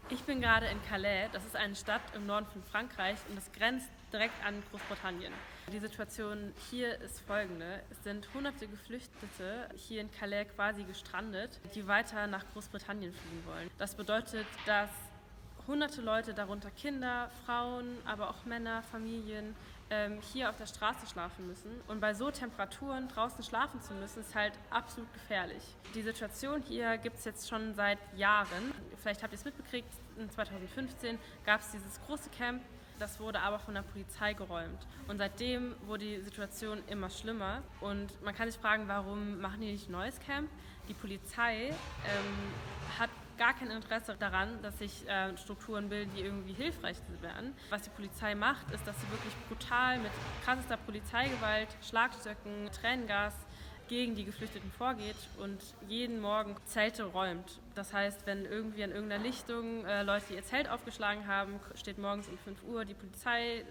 Ich bin gerade in Calais, das ist eine Stadt im Norden von Frankreich und es grenzt direkt an Großbritannien. Die Situation hier ist folgende. Es sind hunderte Geflüchtete hier in Calais quasi gestrandet, die weiter nach Großbritannien fliehen wollen. Das bedeutet, dass hunderte Leute, darunter Kinder, Frauen, aber auch Männer, Familien, hier auf der Straße schlafen müssen. Und bei so Temperaturen draußen schlafen zu müssen, ist halt absolut gefährlich. Die Situation hier gibt es jetzt schon seit Jahren. Vielleicht habt ihr es mitbekriegt, in 2015 gab es dieses große Camp. Das wurde aber von der Polizei geräumt. Und seitdem wurde die Situation immer schlimmer. Und man kann sich fragen, warum machen die nicht ein neues Camp? Die Polizei hat gar kein Interesse daran, dass sich Strukturen bilden, die irgendwie hilfreich wären. Was die Polizei macht, ist, dass sie wirklich brutal mit krassester Polizeigewalt, Schlagstöcken, Tränengas gegen die Geflüchteten vorgeht und jeden Morgen Zelte räumt. Das heißt, wenn irgendwie an irgendeiner Lichtung Leute ihr Zelt aufgeschlagen haben, steht morgens um 5 Uhr die Polizei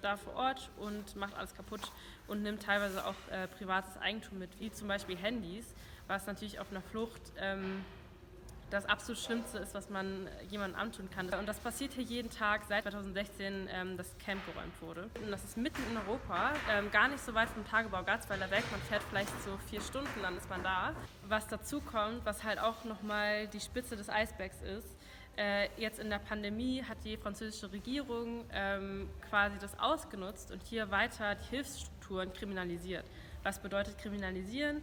da vor Ort und macht alles kaputt und nimmt teilweise auch privates Eigentum mit, wie zum Beispiel Handys, was natürlich auf einer Flucht das absolut Schlimmste ist, was man jemandem antun kann. Und das passiert hier jeden Tag, seit 2016 das Camp geräumt wurde. Und das ist mitten in Europa, gar nicht so weit vom Tagebau Garzweiler weg. Man fährt vielleicht so 4 Stunden, dann ist man da. Was dazu kommt, was halt auch nochmal die Spitze des Eisbergs ist, jetzt in der Pandemie hat die französische Regierung quasi das ausgenutzt und hier weiter die Hilfsstrukturen kriminalisiert. Was bedeutet kriminalisieren?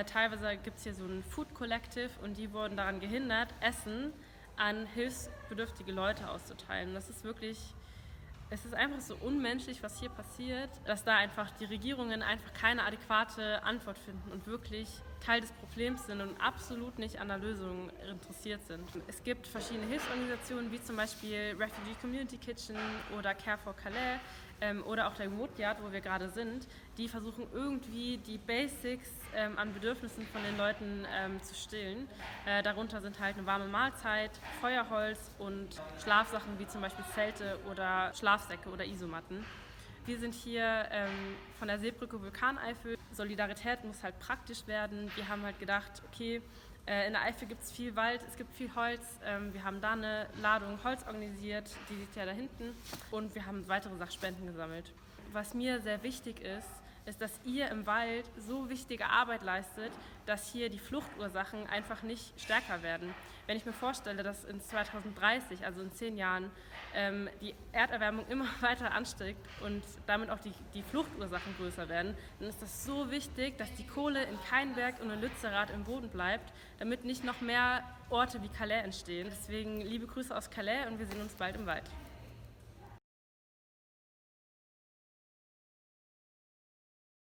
Teilweise gibt es hier so ein Food Collective und die wurden daran gehindert, Essen an hilfsbedürftige Leute auszuteilen. Und das ist wirklich, es ist einfach so unmenschlich, was hier passiert, dass da einfach die Regierungen einfach keine adäquate Antwort finden und wirklich Teil des Problems sind und absolut nicht an der Lösung interessiert sind. Es gibt verschiedene Hilfsorganisationen, wie zum Beispiel Refugee Community Kitchen oder Care for Calais oder auch der Remote Yard, wo wir gerade sind, die versuchen irgendwie die Basics an Bedürfnissen von den Leuten zu stillen. Darunter sind halt eine warme Mahlzeit, Feuerholz und Schlafsachen wie zum Beispiel Zelte oder Schlafsäcke oder Isomatten. Wir sind hier von der Seebrücke Vulkaneifel. Solidarität muss halt praktisch werden. Wir haben halt gedacht, okay, in der Eifel gibt es viel Wald, es gibt viel Holz. Wir haben da eine Ladung Holz organisiert, die liegt ja da hinten. Und wir haben weitere Sachspenden gesammelt. Was mir sehr wichtig ist, dass ihr im Wald so wichtige Arbeit leistet, dass hier die Fluchtursachen einfach nicht stärker werden. Wenn ich mir vorstelle, dass in 2030, also in 10 Jahren, die Erderwärmung immer weiter ansteigt und damit auch die Fluchtursachen größer werden, dann ist das so wichtig, dass die Kohle in Keinberg und in Lützerath im Boden bleibt, damit nicht noch mehr Orte wie Calais entstehen. Deswegen liebe Grüße aus Calais und wir sehen uns bald im Wald.